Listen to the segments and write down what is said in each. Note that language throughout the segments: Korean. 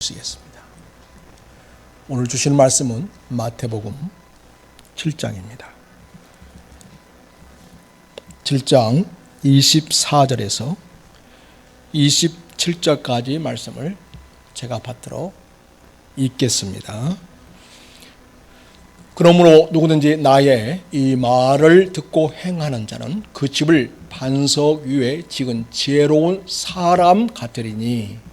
쓰겠습니다. 오늘 주신 말씀은 마태복음 7장입니다. 7장 24절에서 27절까지 말씀을 제가 받들어 읽겠습니다. 그러므로 누구든지 나의 이 말을 듣고 행하는 자는 그 집을 반석 위에 지은 지혜로운 사람 같으리니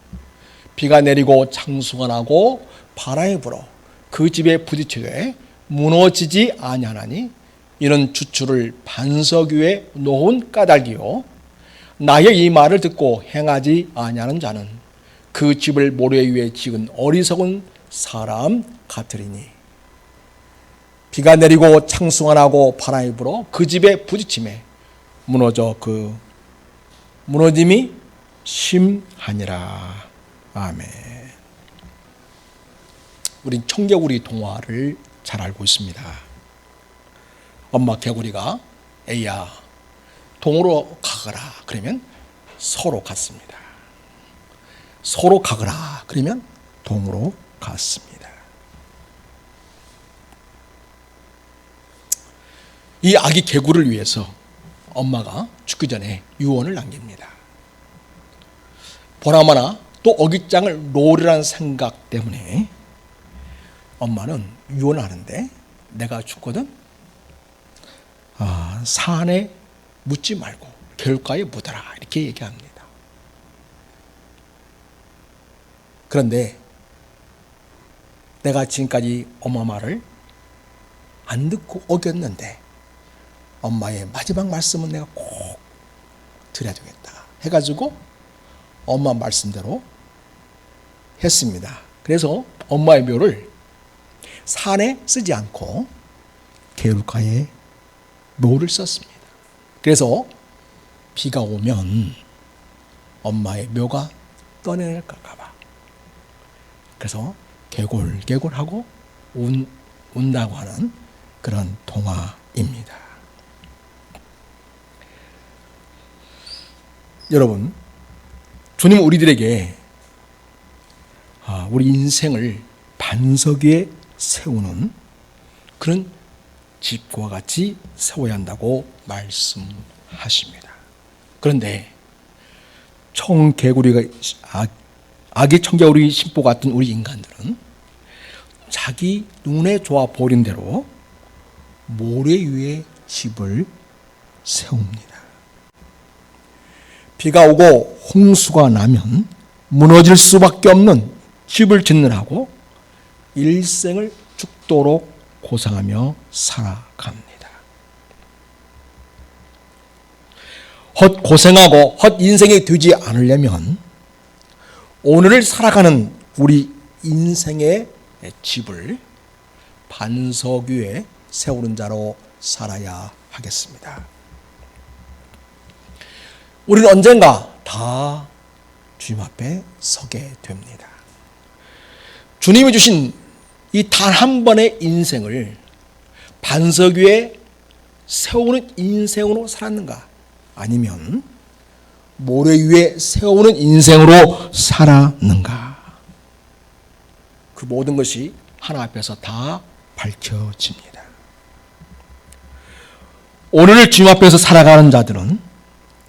비가 내리고 창수가 나고 바람이 불어 그 집에 부딪히되 무너지지 아니하나니 이는 주추를 반석 위에 놓은 까닭이요 나의 이 말을 듣고 행하지 아니하는 자는 그 집을 모래 위에 지은 어리석은 사람 같으리니 비가 내리고 창수가 나고 바람이 불어 그 집에 부딪힘에 무너져 그 무너짐이 심하니라. 아멘. 우린 청개구리 동화를 잘 알고 있습니다. 엄마 개구리가 애야 동으로 가거라 그러면 서로 갔습니다. 서로 가거라 그러면 동으로 갔습니다. 이 아기 개구리를 위해서 엄마가 죽기 전에 유언을 남깁니다. 보나마나 또 어깃장을 놓으리라는 생각 때문에 엄마는 유언하는데 내가 죽거든 산에 묻지 말고 개울가에 묻어라 이렇게 얘기합니다. 그런데 내가 지금까지 엄마 말을 안 듣고 어겼는데 엄마의 마지막 말씀은 내가 꼭 드려야 되겠다 해가지고 엄마 말씀대로 했습니다. 그래서 엄마의 묘를 산에 쓰지 않고 개울가에 묘를 썼습니다. 그래서 비가 오면 엄마의 묘가 떠내릴까 봐. 그래서 개골개골하고 운다고 하는 그런 동화입니다. 여러분, 주님은 우리들에게 우리 인생을 반석 위에 세우는 그런 집과 같이 세워야 한다고 말씀하십니다. 그런데 아기 청개구리 심보 같은 우리 인간들은 자기 눈에 좋아 보이는 대로 모래 위에 집을 세웁니다. 비가 오고 홍수가 나면 무너질 수밖에 없는 집을 짓느라고 일생을 죽도록 고생하며 살아갑니다. 헛고생하고 헛인생이 되지 않으려면 오늘을 살아가는 우리 인생의 집을 반석 위에 세우는 자로 살아야 하겠습니다. 우리는 언젠가 다 주님 앞에 서게 됩니다. 주님이 주신 이 단 한 번의 인생을 반석 위에 세우는 인생으로 살았는가? 아니면 모래 위에 세우는 인생으로 살았는가? 그 모든 것이 하나 앞에서 다 밝혀집니다. 오늘을 주님 앞에서 살아가는 자들은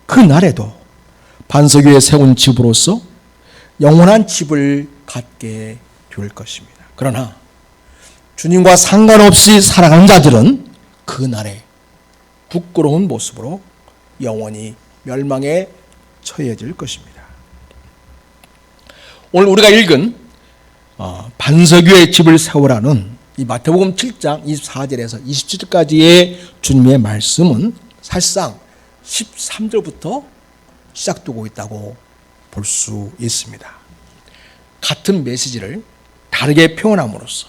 그 날에도 반석 위에 세운 집으로서 영원한 집을 갖게 될 것입니다. 그러나 주님과 상관없이 살아가는 자들은 그 날에 부끄러운 모습으로 영원히 멸망에 처해질 것입니다. 오늘 우리가 읽은 반석 위에 집을 세우라는 이 마태복음 7장 24절에서 27절까지의 주님의 말씀은 사실상 13절부터 시작되고 있다고 볼 수 있습니다. 같은 메시지를 다르게 표현함으로써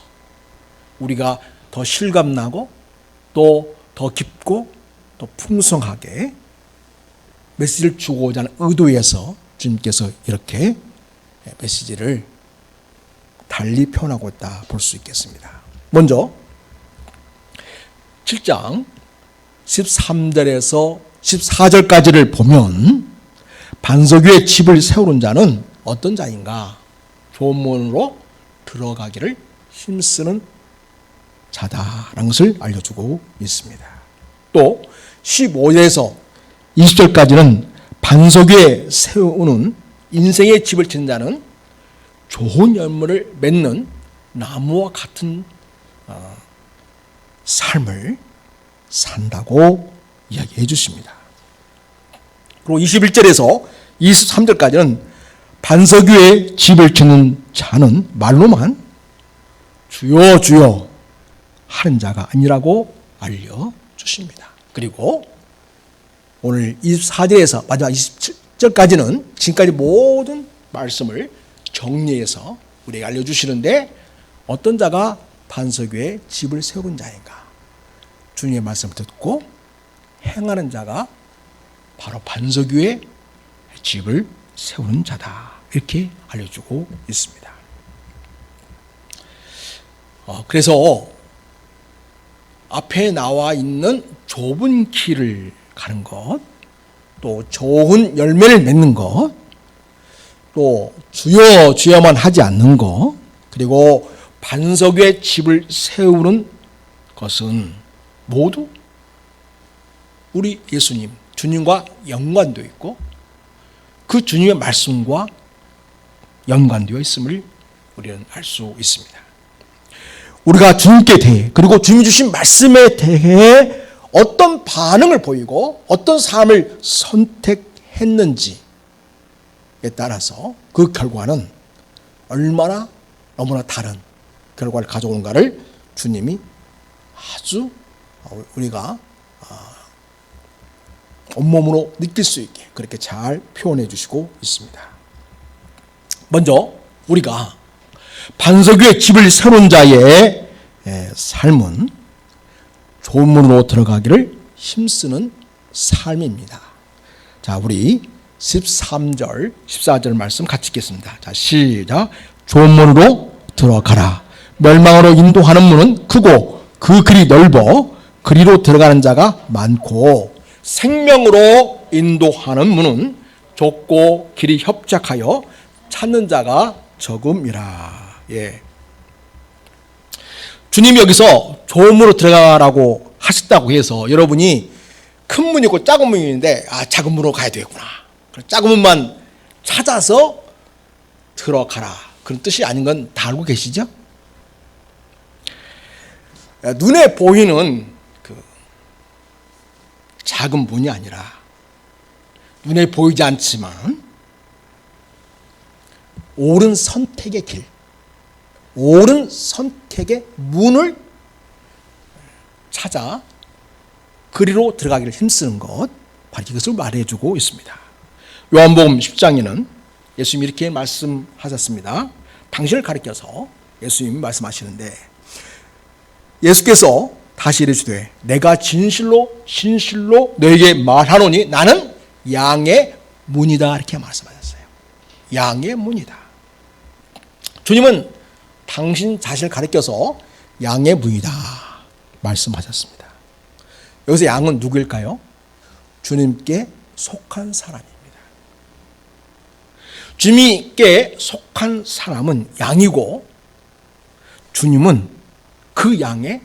우리가 더 실감나고 또 더 깊고 또 풍성하게 메시지를 주고자 하는 의도에서 주님께서 이렇게 메시지를 달리 표현하고 있다 볼 수 있겠습니다. 먼저 7장 13절에서 14절까지를 보면 반석 위에 집을 세우는 자는 어떤 자인가? 좋은 문으로 들어가기를 힘쓰는 자다라는 것을 알려주고 있습니다. 또 15절에서 20절까지는 반석 위에 세우는 인생의 집을 짓는 자는 좋은 열매를 맺는 나무와 같은 삶을 산다고 이야기해 주십니다. 그리고 21절에서 23절까지는 반석 위에 집을 짓는 자는 말로만 주여 주여 하는 자가 아니라고 알려주십니다. 그리고 오늘 24절에서 마지막 27절까지는 지금까지 모든 말씀을 정리해서 우리에게 알려주시는데, 어떤 자가 반석 위에 집을 세운 자인가? 주님의 말씀을 듣고 행하는 자가 바로 반석 위에 집을 세우는 자다, 이렇게 알려주고 있습니다. 그래서 앞에 나와 있는 좁은 길을 가는 것, 또 좋은 열매를 맺는 것, 또 주여 주여만 하지 않는 것, 그리고 반석 위에 집을 세우는 것은 모두 우리 예수님, 주님과 연관되어 있고 그 주님의 말씀과 연관되어 있음을 우리는 알 수 있습니다. 우리가 주님께 대해, 그리고 주님이 주신 말씀에 대해 어떤 반응을 보이고 어떤 삶을 선택했는지에 따라서 그 결과는 얼마나 너무나 다른 결과를 가져오는가를 주님이 아주 우리가 온몸으로 느낄 수 있게 그렇게 잘 표현해 주시고 있습니다. 먼저 우리가 반석 위에 집을 세운 자의 삶은 좋은 문으로 들어가기를 힘쓰는 삶입니다. 자, 우리 13절, 14절 말씀 같이 읽겠습니다. 자, 시작. 좋은 문으로 들어가라. 멸망으로 인도하는 문은 크고 그 길이 넓어 그리로 들어가는 자가 많고, 생명으로 인도하는 문은 좁고 길이 협착하여 찾는 자가 적음이라. 예. 주님이 여기서 좋은 문으로 들어가라고 하셨다고 해서 여러분이 큰 문이 있고 작은 문이 있는데 작은 문으로 가야 되겠구나, 작은 문만 찾아서 들어가라, 그런 뜻이 아닌 건 다 알고 계시죠? 눈에 보이는 그 작은 문이 아니라 눈에 보이지 않지만 옳은 선택의 길, 옳은 선택의 문을 찾아 그리로 들어가기를 힘쓰는 것, 바로 이것을 말해주고 있습니다. 요한복음 10장에는 예수님이 이렇게 말씀하셨습니다. 당신을 가리켜서 예수님이 말씀하시는데, 예수께서 다시 이르시되 내가 진실로 진실로 너에게 말하노니 나는 양의 문이다, 이렇게 말씀하셨어요. 양의 문이다. 주님은 당신 자신을 가리켜서 양의 문이다 말씀하셨습니다. 여기서 양은 누구일까요? 주님께 속한 사람입니다. 주님께 속한 사람은 양이고 주님은 그 양의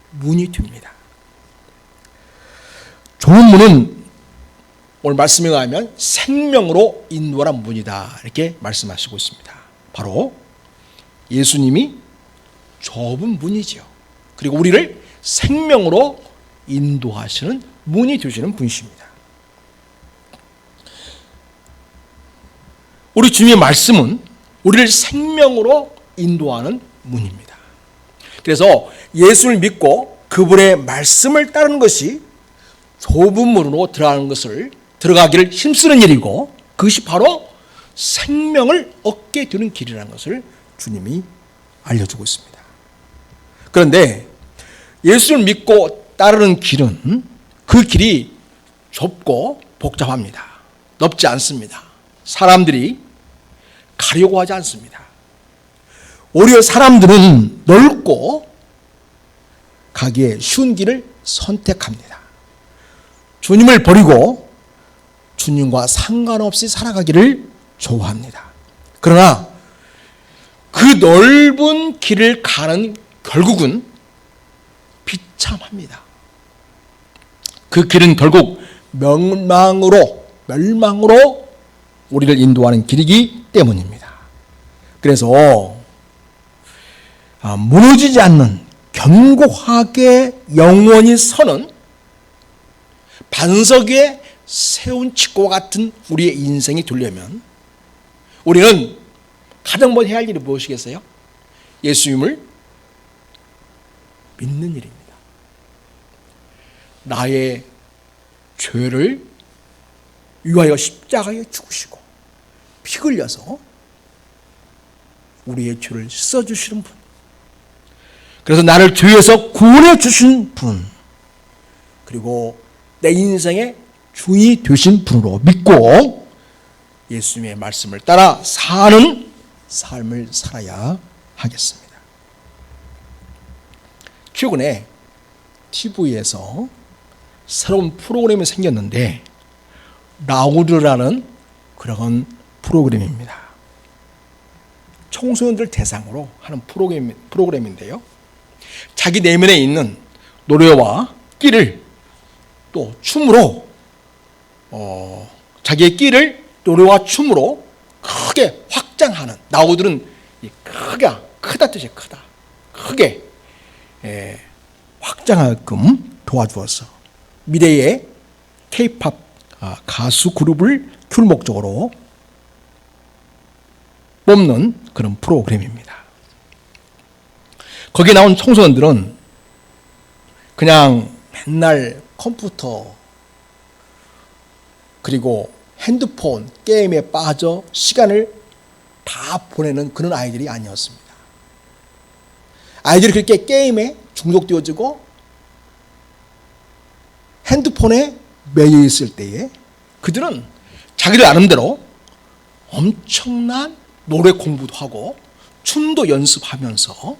문이 됩니다. 좋은 문은 오늘 말씀에 의하면 생명으로 인도하는 문이다, 이렇게 말씀하시고 있습니다. 바로 예수님이 좁은 문이지요. 그리고 우리를 생명으로 인도하시는 문이 되시는 분이십니다. 우리 주님의 말씀은 우리를 생명으로 인도하는 문입니다. 그래서 예수를 믿고 그분의 말씀을 따르는 것이 좁은 문으로 들어가기를 힘쓰는 일이고, 그것이 바로 생명을 얻게 되는 길이라는 것을 주님이 알려주고 있습니다. 그런데 예수를 믿고 따르는 길은 그 길이 좁고 복잡합니다. 넓지 않습니다. 사람들이 가려고 하지 않습니다. 오히려 사람들은 넓고 가기에 쉬운 길을 선택합니다. 주님을 버리고 주님과 상관없이 살아가기를 좋아합니다. 그러나 그 넓은 길을 가는 결국은 비참합니다. 그 길은 결국 멸망으로 우리를 인도하는 길이기 때문입니다. 그래서 무너지지 않는 견고하게 영원히 서는 반석 위에 세운 칩과 같은 우리의 인생이 되려면 우리는 가장 먼저 해야 할 일이 무엇이겠어요? 예수님을 믿는 일입니다. 나의 죄를 위하여 십자가에 죽으시고 피 흘려서 우리의 죄를 씻어주시는 분, 그래서 나를 죄에서 구원해 주신 분, 그리고 내 인생의 주인이 되신 분으로 믿고 예수님의 말씀을 따라 사는 삶을 살아야 하겠습니다. 최근에 TV에서 새로운 프로그램이 생겼는데 라우드라는 그런 프로그램입니다. 청소년들 대상으로 하는 프로그램인데요. 자기 내면에 있는 노래와 끼를 또 춤으로 자기의 끼를 노래와 춤으로 크게 확장하는, 라우드는 크다 뜻이 크다. 크게 확장하게끔 도와주어서 미래의 K-팝 가수 그룹을 키울 목적으로 뽑는 그런 프로그램입니다. 거기에 나온 청소년들은 그냥 맨날 컴퓨터 그리고 핸드폰 게임에 빠져 시간을 다 보내는 그런 아이들이 아니었습니다. 아이들이 그렇게 게임에 중독되어지고 핸드폰에 매여 있을 때에 그들은 자기들 나름대로 엄청난 노래 공부도 하고 춤도 연습하면서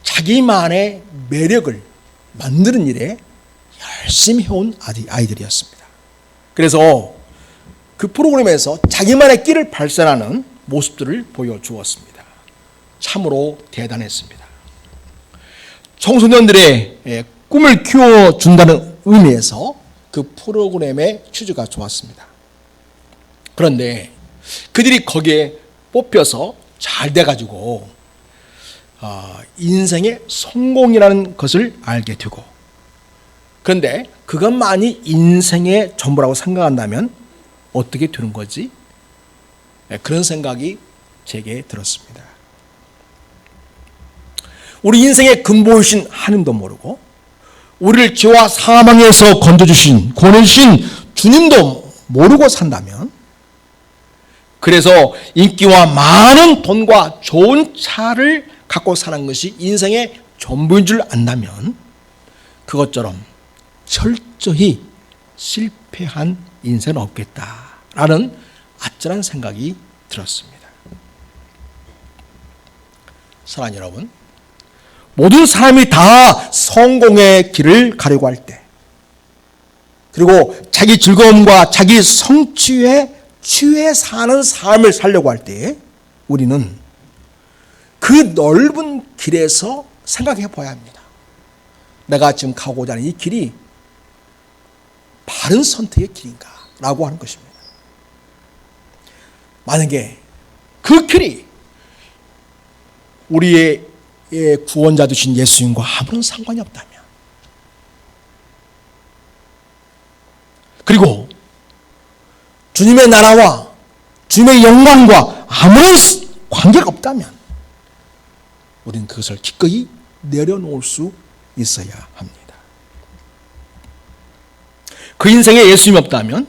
자기만의 매력을 만드는 일에 열심히 해온 아이들이었습니다. 그래서 그 프로그램에서 자기만의 끼를 발산하는 모습들을 보여주었습니다. 참으로 대단했습니다. 청소년들의 꿈을 키워준다는 의미에서 그 프로그램의 취지가 좋았습니다. 그런데 그들이 거기에 뽑혀서 잘 돼가지고 인생의 성공이라는 것을 알게 되고, 그런데 그것만이 인생의 전부라고 생각한다면 어떻게 되는 거지? 그런 생각이 제게 들었습니다. 우리 인생의 근본이신 하나님도 모르고 우리를 죄와 사망에서 건져주신 구원해주신 주님도 모르고 산다면, 그래서 인기와 많은 돈과 좋은 차를 갖고 사는 것이 인생의 전부인 줄 안다면 그것처럼 철저히 실패한 인생은 없겠다라는 아찔한 생각이 들었습니다. 사랑하는 여러분, 모든 사람이 다 성공의 길을 가려고 할 때, 그리고 자기 즐거움과 자기 성취에 취해 사는 삶을 살려고 할 때 우리는 그 넓은 길에서 생각해 봐야 합니다. 내가 지금 가고자 하는 이 길이 바른 선택의 길인가? 라고 하는 것입니다. 만약에 그 길이 우리의 구원자 되신 예수님과 아무런 상관이 없다면, 그리고 주님의 나라와 주님의 영광과 아무런 관계가 없다면 우리는 그것을 기꺼이 내려놓을 수 있어야 합니다. 그 인생에 예수님이 없다면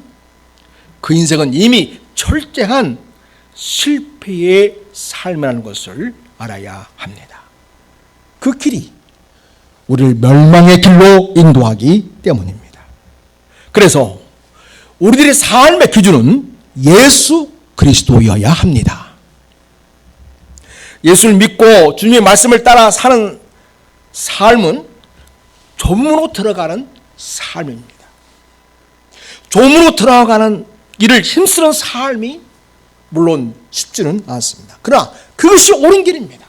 그 인생은 이미 철저한 실패의 삶이라는 것을 알아야 합니다. 그 길이 우리를 멸망의 길로 인도하기 때문입니다. 그래서 우리들의 삶의 기준은 예수 그리스도여야 합니다. 예수를 믿고 주님의 말씀을 따라 사는 삶은 조문으로 들어가는 삶입니다. 조문으로 들어가는 일을 힘쓰는 삶이 물론 쉽지는 않습니다. 그러나 그것이 옳은 길입니다.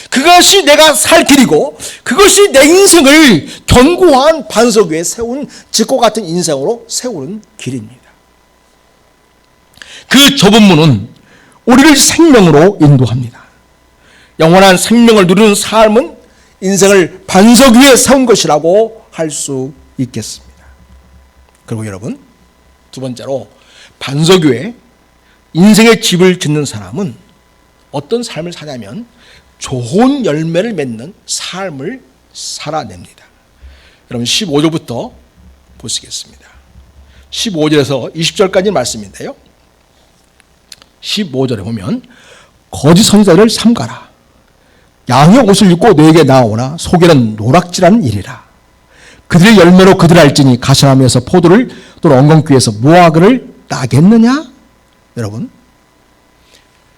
그것이 내가 살 길이고 그것이 내 인생을 견고한 반석 위에 세운 집과 같은 인생으로 세우는 길입니다. 그 좁은 문은 우리를 생명으로 인도합니다. 영원한 생명을 누리는 삶은 인생을 반석 위에 세운 것이라고 할 수 있겠습니다. 그리고 여러분, 두 번째로 반석 위에 인생의 집을 짓는 사람은 어떤 삶을 사냐면 좋은 열매를 맺는 삶을 살아냅니다. 여러분 15절부터 보시겠습니다. 15절에서 20절까지 말씀인데요. 15절에 보면 거짓 선지자를 삼가라. 양의 옷을 입고 너에게 나오나 속에는 노락질하는 일이라. 그들의 열매로 그들을 알지니 가시나무에서 포도를 또는 엉겅퀴에서 무화과를 따겠느냐? 여러분,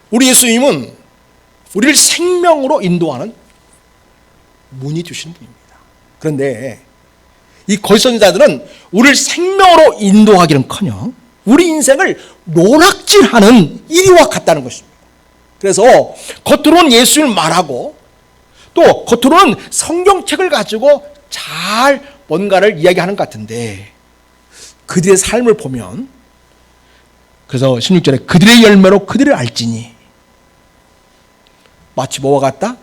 우리 예수님은 우리를 생명으로 인도하는 문이 되시는 분입니다. 그런데 이 거짓 선지자들은 우리를 생명으로 인도하기는커녕 우리 인생을 노락질하는 이리와 같다는 것입니다. 그래서 겉으로는 예수님을 말하고 또 겉으로는 성경책을 가지고 잘 뭔가를 이야기하는 것 같은데 그들의 삶을 보면, 그래서 16절에 그들의 열매로 그들을 알지니, 마치 뭐와 같다?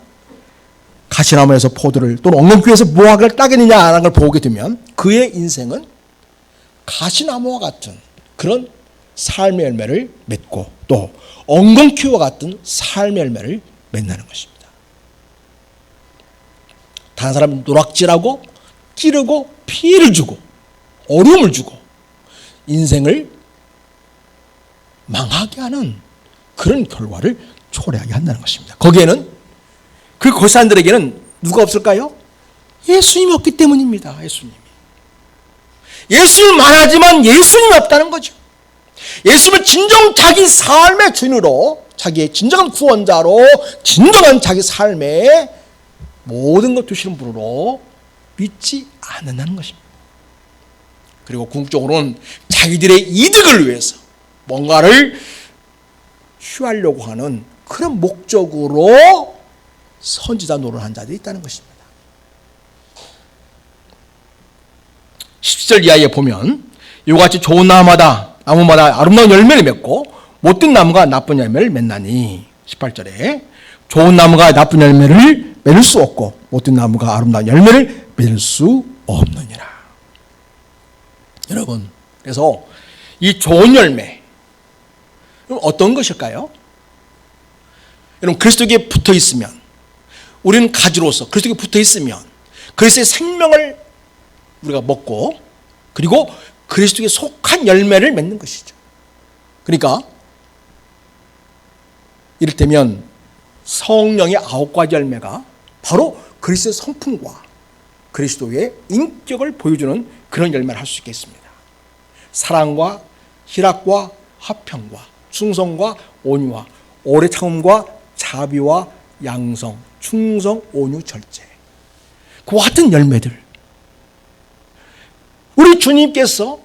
가시나무에서 포도를 또는 엉겅퀴에서 무화과를 따겠느냐라는 걸 보게 되면 그의 인생은 가시나무와 같은 그런 삶의 열매를 맺고 또 엉겅퀴와 같은 삶의 열매를 맺는 것입니다. 다른 사람은 노락질하고 찌르고 피해를 주고 어려움을 주고 인생을 망하게 하는 그런 결과를 초래하게 한다는 것입니다. 거기에는 그 거사들에게는 누가 없을까요? 예수님이 없기 때문입니다. 예수님 말하지만 예수님이 없다는 거죠. 예수님은 진정 자기 삶의 주인으로, 자기의 진정한 구원자로, 진정한 자기 삶의 모든 것 주시는 분으로 믿지 않는다는 것입니다. 그리고 궁극적으로는 자기들의 이득을 위해서 뭔가를 취하려고 하는 그런 목적으로 선지자 노릇한 자들이 있다는 것입니다. 17절 이하에 보면 이와 같이 좋은 나무마다 아름다운 열매를 맺고 못된 나무가 나쁜 열매를 맺나니, 18절에 좋은 나무가 나쁜 열매를 맺을 수 없고 못된 나무가 아름다운 열매를 맺을 수 없느니라. 여러분, 그래서 이 좋은 열매 어떤 것일까요? 여러분, 그리스도에게 붙어 있으면, 우리는 가지로서 그리스도에게 붙어 있으면 그리스도의 생명을 우리가 먹고 그리고 그리스도에 속한 열매를 맺는 것이죠. 그러니까 이를테면 성령의 9가지 열매가 바로 그리스도의 성품과 그리스도의 인격을 보여주는 그런 열매를 할 수 있겠습니다. 사랑과 희락과 화평과 충성과 온유와 오래 참음과 자비와 양성, 충성, 온유, 절제, 그와 같은 열매들, 우리 주님께서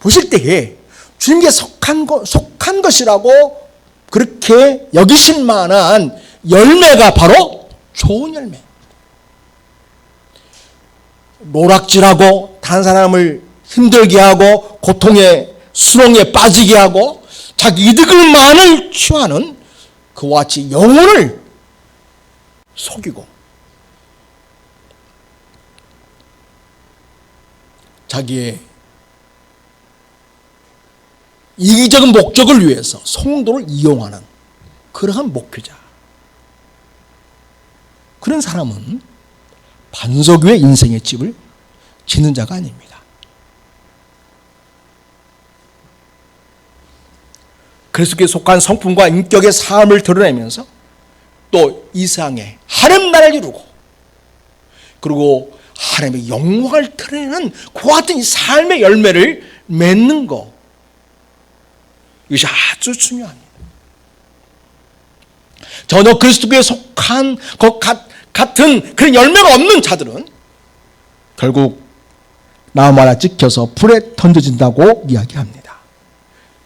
보실 때에 주님께 속한 것이라고 그렇게 여기실 만한 열매가 바로 좋은 열매. 노락질하고 다른 사람을 힘들게 하고 고통의 수렁에 빠지게 하고 자기 이득을만을 취하는 그와 같이 영혼을 속이고 자기의 이기적인 목적을 위해서 성도를 이용하는 그러한 목회자, 그런 사람은 반석 위에 인생의 집을 짓는 자가 아닙니다. 그리스도께 속한 성품과 인격의 삶을 드러내면서 또 이 세상에 하나님 나라를 이루고 그리고 하나님의 영광을 드러내는 그와 같은 이 삶의 열매를 맺는 것, 이것이 아주 중요합니다. 전혀 그리스도께 속한 것 같은 그런 열매가 없는 자들은 결국 나무 하나 찍혀서 불에 던져진다고 이야기합니다.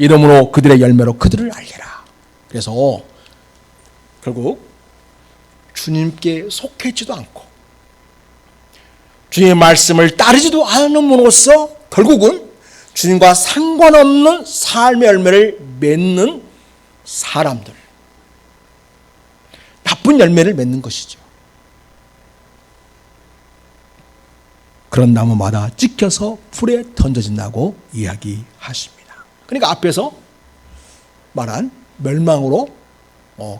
이름으로 그들의 열매로 그들을 알리라. 그래서 결국 주님께 속해지도 않고 주님의 말씀을 따르지도 않음으로써 결국은 주님과 상관없는 삶의 열매를 맺는 사람들, 나쁜 열매를 맺는 것이죠. 그런 나무마다 찍혀서 불에 던져진다고 이야기하십니다. 그러니까 앞에서 말한 멸망으로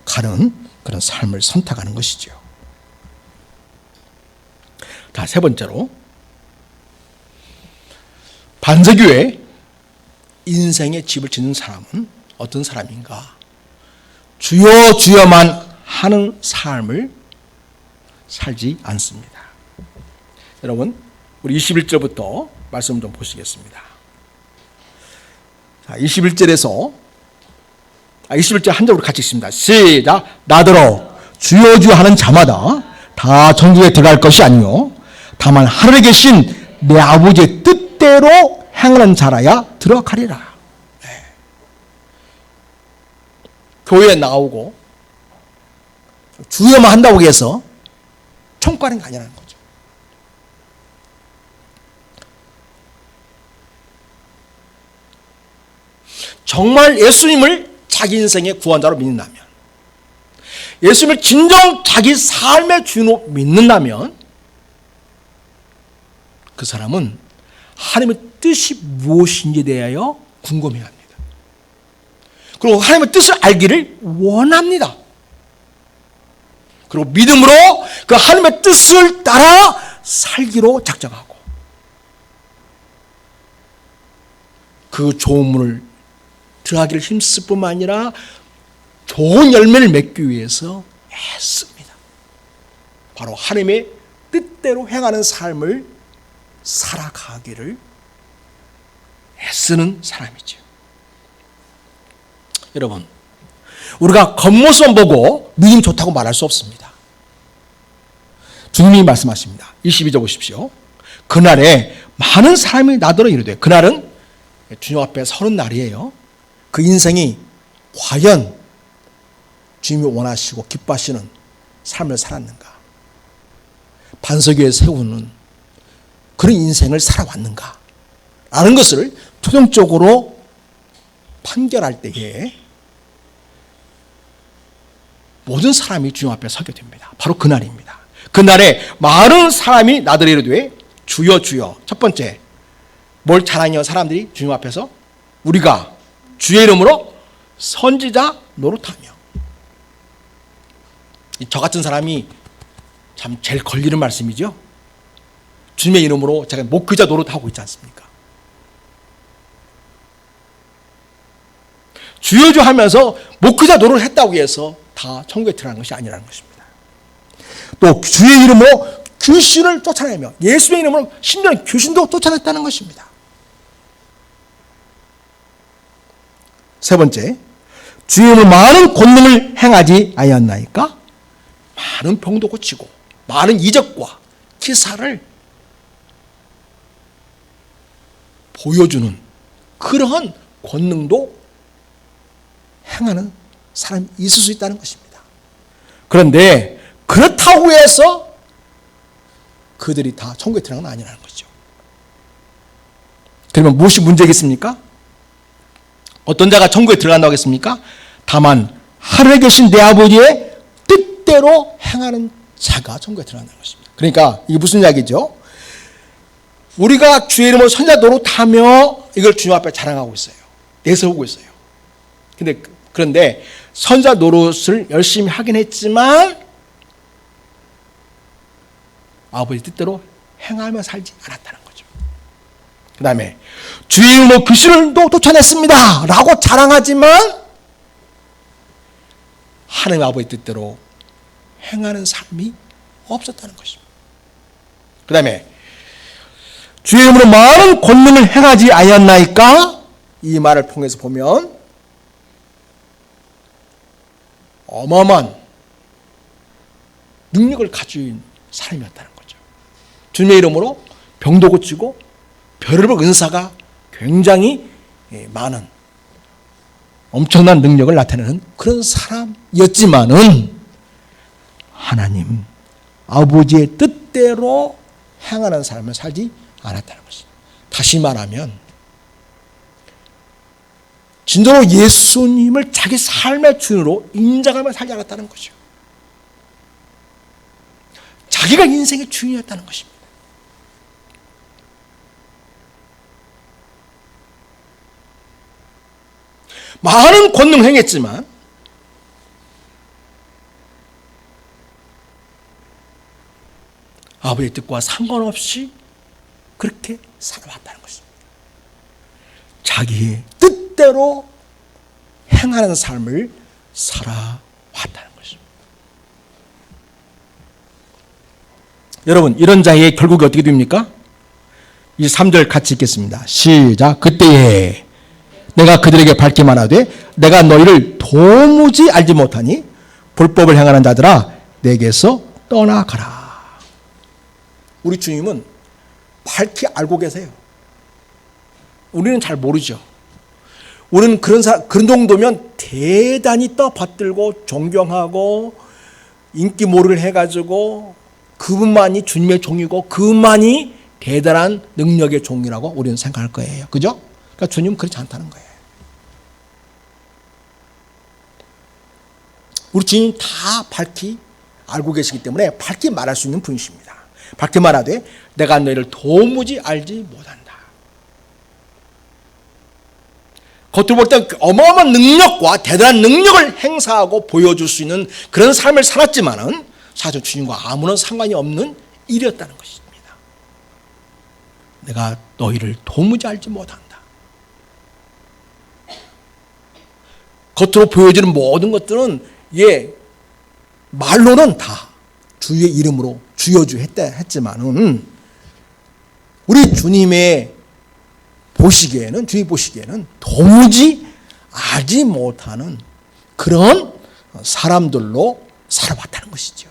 가는 그런 삶을 선택하는 것이죠. 자, 세 번째로 반석위에 인생의 집을 짓는 사람은 어떤 사람인가? 주여 주여만 하는 삶을 살지 않습니다. 여러분, 우리 21절부터 말씀 좀 보시겠습니다. 자, 21절에서 21절 한 절으로 같이 읽습니다. 시작. 나더러 주여 주여 하는 자마다 다 천국에 들어갈 것이 아니요 다만 하늘에 계신 내 아버지의 뜻대로 행하는 자라야 들어가리라. 네. 교회에 나오고 주여만 한다고 해서 천국 가는 게 아니라는 거죠. 정말 예수님을 자기 인생의 구원자로 믿는다면, 예수님을 진정 자기 삶의 주인으로 믿는다면 그 사람은 하나님의 뜻이 무엇인지에 대하여 궁금해합니다. 그리고 하나님의 뜻을 알기를 원합니다. 그리고 믿음으로 그 하나님의 뜻을 따라 살기로 작정하고 그 좋은 문을 들어가기를 힘쓸 뿐만 아니라 좋은 열매를 맺기 위해서 애씁니다. 바로 하나님의 뜻대로 행하는 삶을 살아가기를 애쓰는 사람이죠. 여러분, 우리가 겉모습만 보고 믿음이 좋다고 말할 수 없습니다. 주님이 말씀하십니다. 22절 보십시오. 그날에 많은 사람이 나더러 이르되, 그날은 주님 앞에 서는 날이에요. 그 인생이 과연 주님이 원하시고 기뻐하시는 삶을 살았는가, 반석 위에 세우는 그런 인생을 살아왔는가 라는 것을 최종적으로 판결할 때에 모든 사람이 주님 앞에 서게 됩니다. 바로 그날입니다. 그날에 많은 사람이 나더러 이르되 주여 주여. 첫 번째, 뭘 자랑해요 사람들이 주님 앞에서? 우리가 주의 이름으로 선지자 노릇하며. 저 같은 사람이 참 제일 걸리는 말씀이죠. 주님의 이름으로 제가 목회자 노릇하고 있지 않습니까? 주여 주여 하면서 목회자 노릇을 했다고 해서 다 천국에 들어가는 것이 아니라는 것입니다. 또 주의 이름으로 귀신을 쫓아내며, 예수의 이름으로 심지어는 귀신도 쫓아냈다는 것입니다. 세 번째, 주의 이름으로 많은 권능을 행하지 아니하나이까? 많은 병도 고치고 많은 이적과 기사를 보여주는 그러한 권능도 행하는 사람이 있을 수 있다는 것입니다. 그런데 그렇다고 해서 그들이 다 천국에 들어가는 건 아니라는 거죠. 그러면 무엇이 문제겠습니까? 어떤 자가 천국에 들어간다고 했습니까? 다만 하늘에 계신 내 아버지의 뜻대로 행하는 자가 천국에 들어간다는 것입니다. 그러니까 이게 무슨 이야기죠? 우리가 주의 이름으로 선지자 노릇하며 이걸 주님 앞에 자랑하고 있어요. 내세우고 있어요. 그런데 선지자 노릇을 열심히 하긴 했지만 아버지 뜻대로 행하며 살지 않았다는 거죠. 그 다음에 주의 이름으로 귀신을도 쫓아냈습니다 라고 자랑하지만 하나님 아버지 뜻대로 행하는 삶이 없었다는 것입니다. 그 다음에 주의 이름으로 많은 권능을 행하지 아니하나이까? 이 말을 통해서 보면 어마어마한 능력을 가진 사람이었다는 거죠. 주님의 이름으로 병도 고치고 별의별 은사가 굉장히 많은 엄청난 능력을 나타내는 그런 사람이었지만은 하나님 아버지의 뜻대로 행하는 삶을 살지 않았다는 것입니다. 다시 말하면 진정으로 예수님을 자기 삶의 주인으로 인정하며 살지 않았다는 거죠. 자기가 인생의 주인이었다는 것입니다. 많은 권능을 행했지만 아버지의 뜻과 상관없이 그렇게 살아왔다는 것입니다. 자기의 뜻대로 행하는 삶을 살아왔다는 것입니다. 여러분, 이런 자의 결국이 어떻게 됩니까? 이 3절 같이 읽겠습니다. 시작. 그때에 내가 그들에게 밝게 말하되 내가 너희를 도무지 알지 못하니 불법을 행하는 자들아 내게서 떠나가라. 우리 주님은 밝게 알고 계세요. 우리는 잘 모르죠. 우리는 그런 정도면 대단히 떠받들고 존경하고 인기몰이를 해가지고 그분만이 주님의 종이고 그분만이 대단한 능력의 종이라고 우리는 생각할 거예요. 그죠? 그러니까 주님은 그렇지 않다는 거예요. 우리 주님 다 밝히 알고 계시기 때문에 밝히 말할 수 있는 분이십니다. 밝히 말하되 내가 너희를 도무지 알지 못한다. 겉으로 볼 때 어마어마한 능력과 대단한 능력을 행사하고 보여줄 수 있는 그런 삶을 살았지만은 사실 주님과 아무런 상관이 없는 일이었다는 것입니다. 내가 너희를 도무지 알지 못한다. 겉으로 보여지는 모든 것들은 말로는 다 주의 이름으로 주여주 했지만은 우리 주님의 주님 보시기에는 도무지 알지 못하는 그런 사람들로 살아왔다는 것이죠.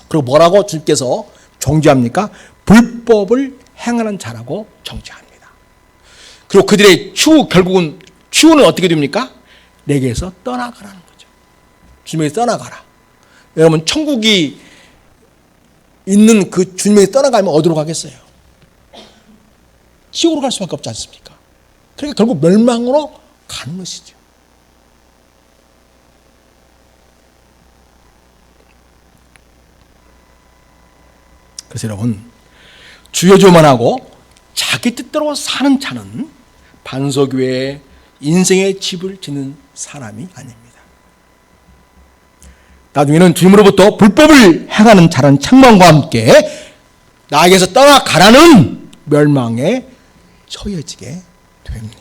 그리고 뭐라고 주님께서 정죄합니까? 불법을 행하는 자라고 정죄합니다. 그리고 그들의 추후는 어떻게 됩니까? 내게서 떠나가라는 거죠. 주님에게 떠나가라. 여러분, 천국이 있는 그 주님에게 떠나가면 어디로 가겠어요? 지옥으로 갈 수밖에 없지 않습니까? 그러니까 결국 멸망으로 가는 것이죠. 그래서 여러분, 주여주만 하고 자기 뜻대로 사는 자는 반석위에 인생의 집을 짓는 사람이 아닙니다. 나중에는 주님으로부터 불법을 행하는 자라는 책망과 함께 나에게서 떠나가라는 멸망에 처해지게 됩니다.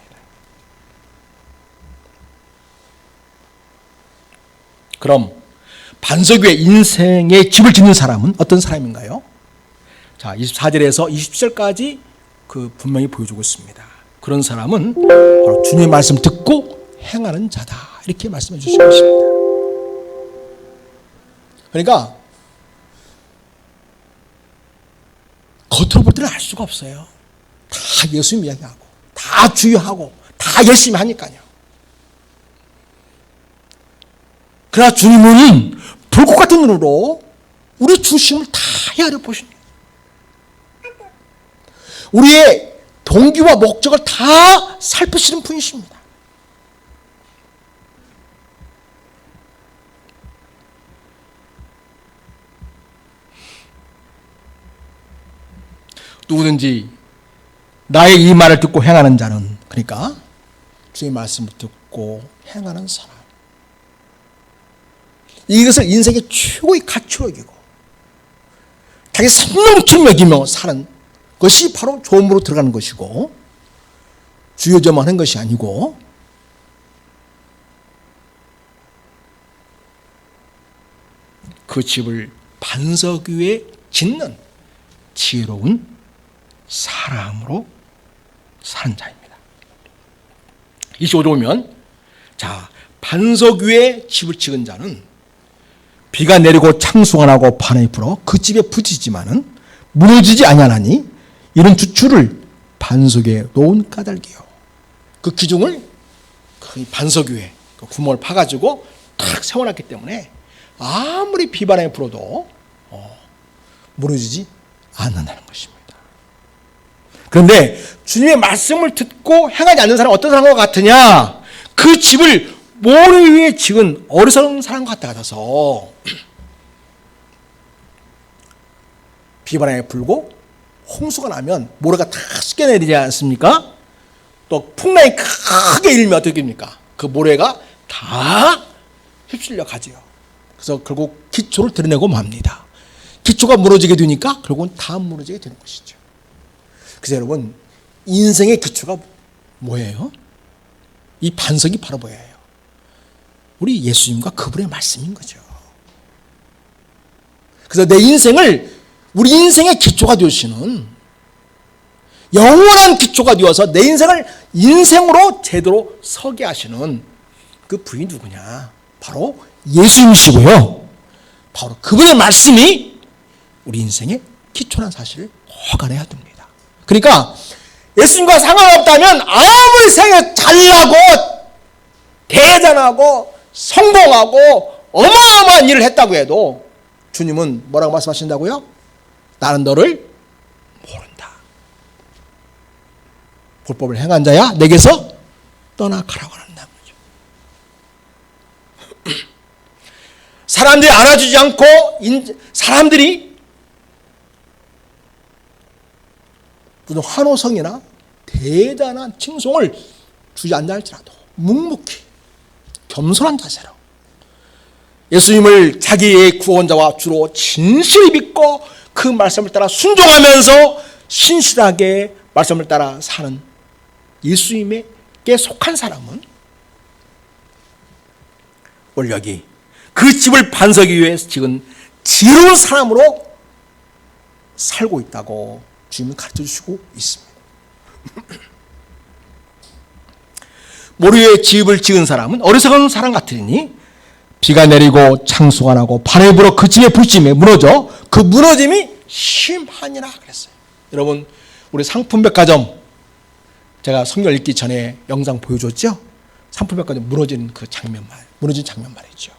그럼 반석 위에 인생의 집을 짓는 사람은 어떤 사람인가요? 자, 24절에서 20절까지 분명히 보여주고 있습니다. 그런 사람은 바로 주님의 말씀 듣고 행하는 자다. 이렇게 말씀해 주시고 있습니다. 그러니까 겉으로 볼 때는 알 수가 없어요. 다 예수님 이야기하고 다 주의하고 다 열심히 하니까요. 그러나 주님은 불꽃 같은 눈으로 우리 중심을 다 헤아려 보십니다. 우리의 동기와 목적을 다 살피시는 분이십니다. 누구든지 나의 이 말을 듣고 행하는 자는, 그러니까 주의 말씀을 듣고 행하는 사람, 이것을 인생의 최고의 가치로 여기고 자기 생명처럼 여기며 사는 것이 바로 조음으로 들어가는 것이고, 주여져만 한 것이 아니고 그 집을 반석 위에 짓는 지혜로운 사람으로 사는 자입니다. 25절 보면, 자, 반석 위에 집을 찍은 자는 비가 내리고 창수가 나고 바람이 불어 그 집에 부딪히지만은 무너지지 아니하나니 이런 주추를 반석에 놓은 까닭이요. 그 기둥을 큰 반석 위에 그 구멍을 파가지고 탁 세워놨기 때문에 아무리 비바람이 불어도 무너지지 않는다는 것입니다. 그런데 주님의 말씀을 듣고 행하지 않는 사람은 어떤 사람과 같으냐? 그 집을 모래 위에 지은 어리석은 사람과 같아서 비바람이 불고 홍수가 나면 모래가 다 씻겨내리지 않습니까? 또 풍랑이 크게 일면 어떻게 됩니까? 그 모래가 다 휩쓸려 가지요. 그래서 결국 기초를 드러내고 맙니다. 기초가 무너지게 되니까 결국은 다 무너지게 되는 것이죠. 그래서 여러분, 인생의 기초가 뭐예요? 이 반석이 바로 뭐예요? 우리 예수님과 그분의 말씀인 거죠. 그래서 내 인생을, 우리 인생의 기초가 되시는, 영원한 기초가 되어서 내 인생을 인생으로 제대로 서게 하시는 그 분이 누구냐? 바로 예수님이시고요. 바로 그분의 말씀이 우리 인생의 기초라는 사실을 꼭 알아야 됩니다. 그러니까 예수님과 상관없다면 아무리 생에 잘나고 대단하고 성공하고 어마어마한 일을 했다고 해도 주님은 뭐라고 말씀하신다고요? 나는 너를 모른다. 불법을 행한 자야 내게서 떠나가라고 한다는 거죠. 사람들이 알아주지 않고 사람들이 무슨 환호성이나 대단한 칭송을 주지 않나 할지라도 묵묵히 겸손한 자세로 예수님을 자기의 구원자와 주로 진실히 믿고 그 말씀을 따라 순종하면서 신실하게 말씀을 따라 사는 예수님에게 속한 사람은 오늘 여기 그 집을 반석 위에 지은 지혜로운 사람으로 살고 있다고 주님은 가르쳐 주시고 있습니다. 모래 위에 집을 지은 사람은 어리석은 사람 같으니 비가 내리고 창수가 나고 바람이 불어 그 집의 불심에 무너져 그 무너짐이 심하니라 그랬어요. 여러분, 우리 상품백화점 제가 성경 읽기 전에 영상 보여줬죠? 상품백화점 무너진 그 장면 말이죠.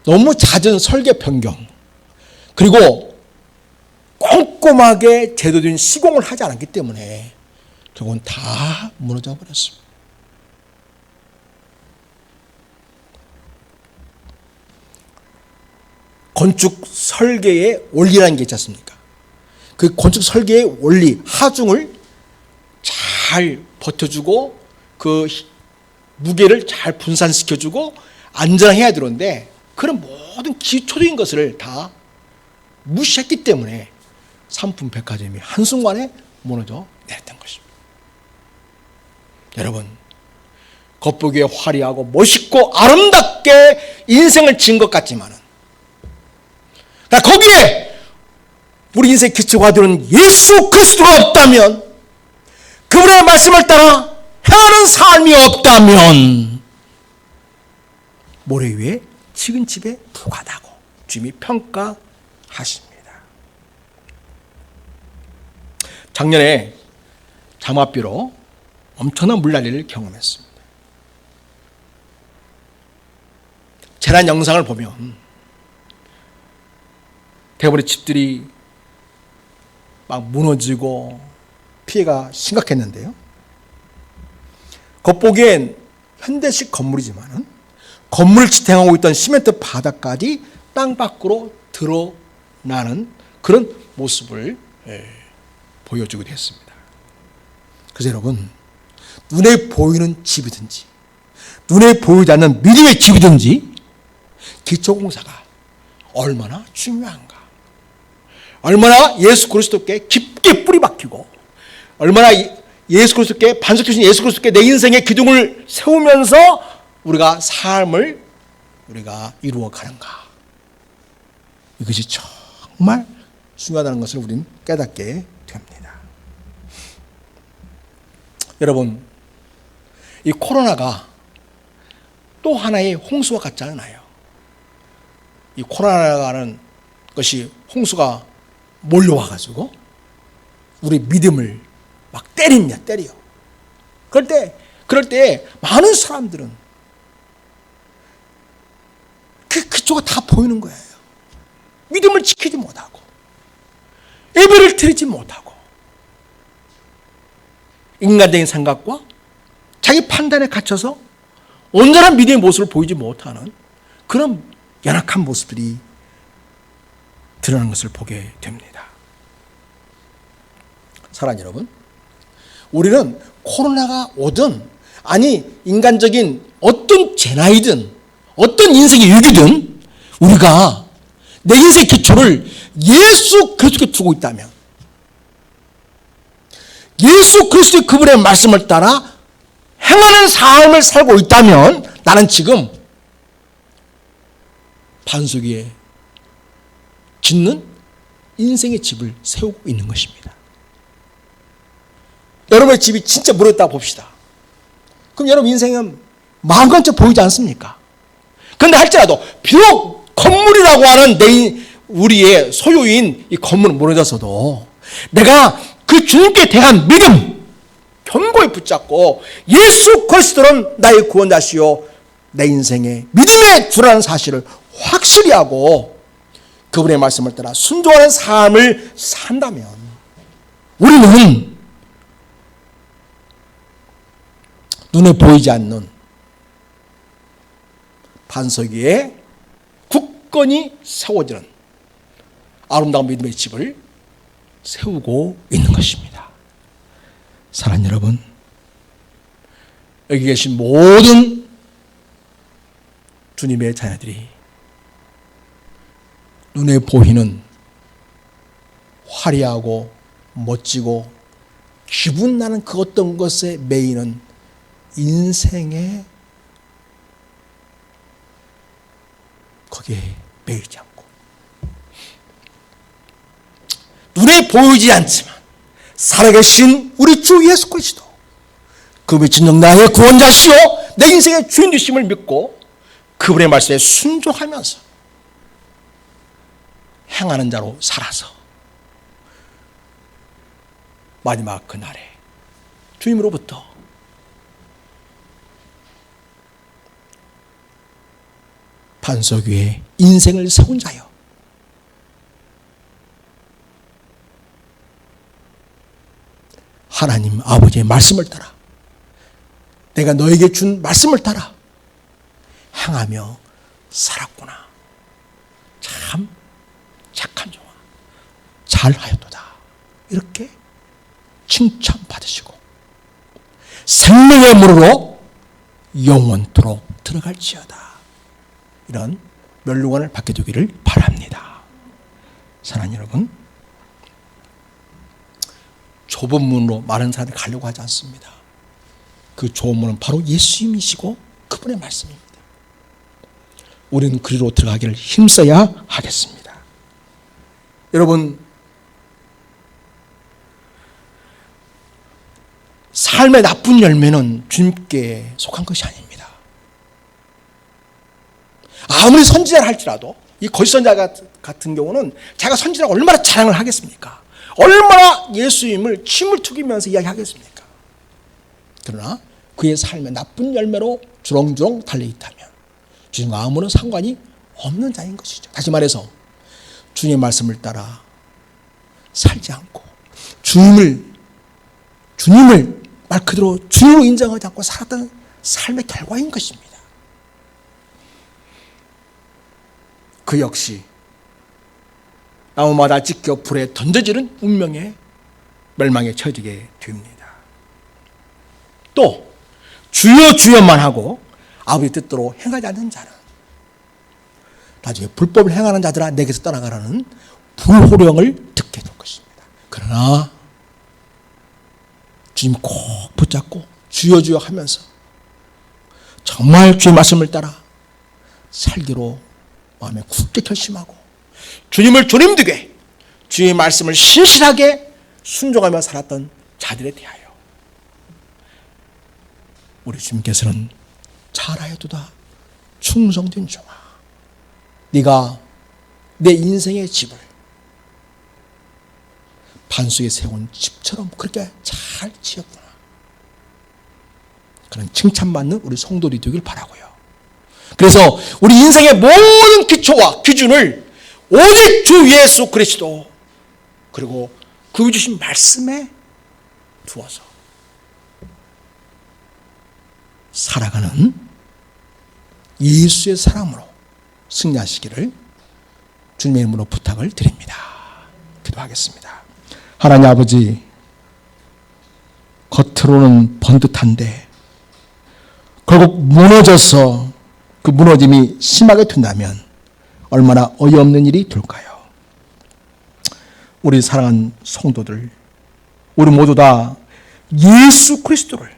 너무 잦은 설계 변경, 그리고 꼼꼼하게 제대로 된 시공을 하지 않았기 때문에 결국은 다 무너져 버렸습니다. 건축 설계의 원리라는 게 있지 않습니까? 그 건축 설계의 원리, 하중을 잘 버텨주고 그 무게를 잘 분산시켜주고 안전해야 되는데 그런 모든 기초적인 것을 다 무시했기 때문에 상품 백화점이 한순간에 무너져 내렸던 것입니다. 여러분, 겉보기에 화려하고 멋있고 아름답게 인생을 지은 것 같지만은 거기에 우리 인생의 기초가 되는 예수 그리스도가 없다면, 그분의 말씀을 따라 행하는 삶이 없다면 모래 위에 지은 집에 불과하다고 주님이 평가하십니다. 작년에 장맛비로 엄청난 물난리를 경험했습니다. 재난 영상을 보면 대부분의 집들이 막 무너지고 피해가 심각했는데요. 겉보기엔 현대식 건물이지만은 건물을 지탱하고 있던 시멘트 바닥까지 땅 밖으로 드러나는 그런 모습을 보여주기도 했습니다. 그래서 여러분, 눈에 보이는 집이든지 눈에 보이지 않는 믿음의 집이든지 기초공사가 얼마나 중요한가, 얼마나 예수 그리스도께 깊게 뿌리 박히고 얼마나 예수 그리스도께 반석되신 예수 그리스도께 내 인생의 기둥을 세우면서 우리가 삶을 우리가 이루어가는가, 이것이 정말 중요하다는 것을 우리는 깨닫게 됩니다. 여러분, 이 코로나가 또 하나의 홍수와 같지 않나요? 이 코로나라는 것이 홍수가 몰려와가지고 우리 믿음을 막 때려. 그럴 때 많은 사람들은 그쪽이 다 보이는 거예요. 믿음을 지키지 못하고 예배를 드리지 못하고 인간적인 생각과 자기 판단에 갇혀서 온전한 믿음의 모습을 보이지 못하는 그런 연약한 모습들이 드러나는 것을 보게 됩니다. 사랑하는 여러분, 우리는 코로나가 오든 아니 인간적인 어떤 재난이든 어떤 인생의 위기든 우리가 내 인생의 기초를 예수 그리스도께 두고 있다면, 예수 그리스도의 그분의 말씀을 따라 행하는 삶을 살고 있다면 나는 지금 반석 위에 짓는 인생의 집을 세우고 있는 것입니다. 여러분의 집이 진짜 무너졌다고 봅시다. 그럼 여러분 인생은 마음껏 보이지 않습니까? 그런데 할지라도 비록 건물이라고 하는 우리의 소유인 이 건물은 무너졌어도 내가 그 주님께 대한 믿음 견고히 붙잡고 예수 그리스도는 나의 구원자시요 내 인생의 믿음의 주라는 사실을 확실히 하고 그분의 말씀을 따라 순종하는 삶을 산다면 우리는 눈에 보이지 않는 반석 위에 굳건히 세워지는 아름다운 믿음의 집을 세우고 있는 것입니다. 사랑하는 여러분, 여기 계신 모든 주님의 자녀들이 눈에 보이는 화려하고 멋지고 기분 나는 그 어떤 것에 매이는 인생에 거기에 매이지 않고 눈에 보이지 않지만 살아계신 우리 주 예수 그리스도 그분이 진정 나의 구원자시오 내 인생의 주인 되심을 믿고 그분의 말씀에 순종하면서 행하는 자로 살아서 마지막 그날에 주님으로부터 반석 위에 인생을 세운 자여 하나님 아버지의 말씀을 따라 내가 너에게 준 말씀을 따라 행하며 살았구나. 참 착한 종아 잘하였도다. 이렇게 칭찬받으시고 생명의 문으로 영원토록 들어갈지어다. 이런 멸류관을 받게 되기를 바랍니다. 사랑하는 여러분, 좁은 문으로 많은 사람들이 가려고 하지 않습니다. 그 좁은 문은 바로 예수님이시고 그분의 말씀입니다. 우리는 그리로 들어가기를 힘써야 하겠습니다. 여러분, 삶의 나쁜 열매는 주님께 속한 것이 아닙니다. 아무리 선지자를 할지라도 이 거짓 선지자 같은 경우는 자기가 선지자라고 얼마나 자랑을 하겠습니까? 얼마나 예수님을 침을 튀기면서 이야기하겠습니까? 그러나 그의 삶의 나쁜 열매로 주렁주렁 달려있다면 주님과 아무런 상관이 없는 자인 것이죠. 다시 말해서 주님의 말씀을 따라 살지 않고 주님을 말 그대로 주님으로 인정하지 않고 살았던 삶의 결과인 것입니다. 그 역시 나무마다 찢겨 불에 던져지는 운명의 멸망에 처지게 됩니다. 또 주여 주여만 하고 아버지 뜻대로 행하지 않는 자는 나중에 불법을 행하는 자들아 내게서 떠나가라는 불호령을 듣게 될 것입니다. 그러나 주님 꼭 붙잡고 주여 주여 하면서 정말 주의 말씀을 따라 살기로 마음에 굳게 결심하고 주님을 주님 되게 주의 말씀을 신실하게 순종하며 살았던 자들에 대하여 우리 주님께서는 잘하였도다 충성된 종아 네가 내 인생의 집을 반석에 세운 집처럼 그렇게 잘 지었구나. 그런 칭찬받는 우리 성도들이 되길 바라고요. 그래서 우리 인생의 모든 기초와 기준을 오직 주 예수 그리스도 그리고 그가 주신 말씀에 두어서 살아가는 예수의 사랑으로 승리하시기를 주님의 이름으로 부탁을 드립니다. 기도하겠습니다. 하나님 아버지, 겉으로는 번듯한데 결국 무너져서 그 무너짐이 심하게 된다면 얼마나 어이없는 일이 될까요? 우리 사랑하는 성도들, 우리 모두 다 예수 그리스도를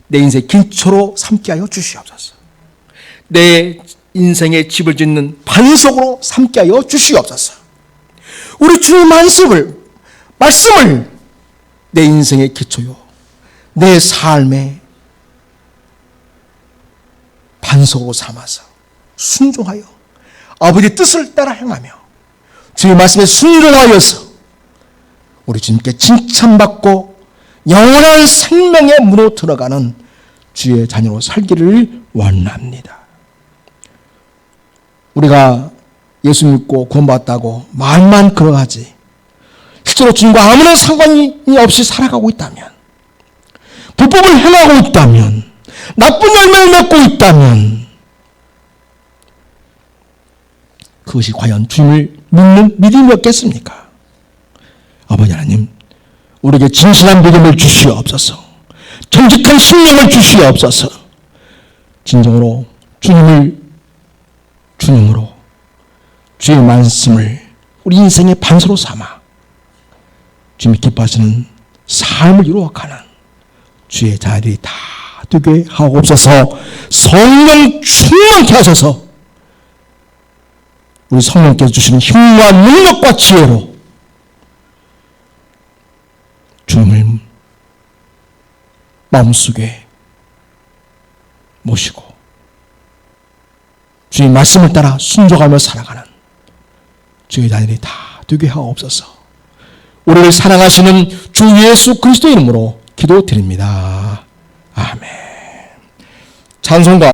내 인생의 기초로 삼게 하여 주시옵소서. 내 인생의 집을 짓는 반석으로 삼게 하여 주시옵소서. 우리 주님 말씀을 내 인생의 기초요, 내 삶의 반석으로 삼아서 순종하여 아버지의 뜻을 따라 행하며 주의 말씀에 순종하여서 우리 주님께 칭찬받고 영원한 생명의 문으로 들어가는 주의 자녀로 살기를 원합니다. 우리가 예수 믿고 구원받았다고 말만 그러하지 실제로 주님과 아무런 상관이 없이 살아가고 있다면, 불법을 행하고 있다면, 나쁜 열매를 맺고 있다면 그것이 과연 주님을 믿는 믿음이었겠습니까? 아버지 하나님, 우리에게 진실한 믿음을 주시옵소서. 정직한 신령을 주시옵소서. 진정으로 주님으로 주의 말씀을 우리 인생의 반서로 삼아 주님이 기뻐하시는 삶을 이루어가는 주의 자들이 다 되게 하옵소서. 성령 충만케 하셔서 우리 성령께서 주시는 힘과 능력과 지혜로 주님을 마음속에 모시고 주의 말씀을 따라 순종하며 살아가는 주의 자들이 다 되게 하옵소서. 우리를 사랑하시는 주 예수 그리스도의 이름으로 기도드립니다. 아멘. 찬송가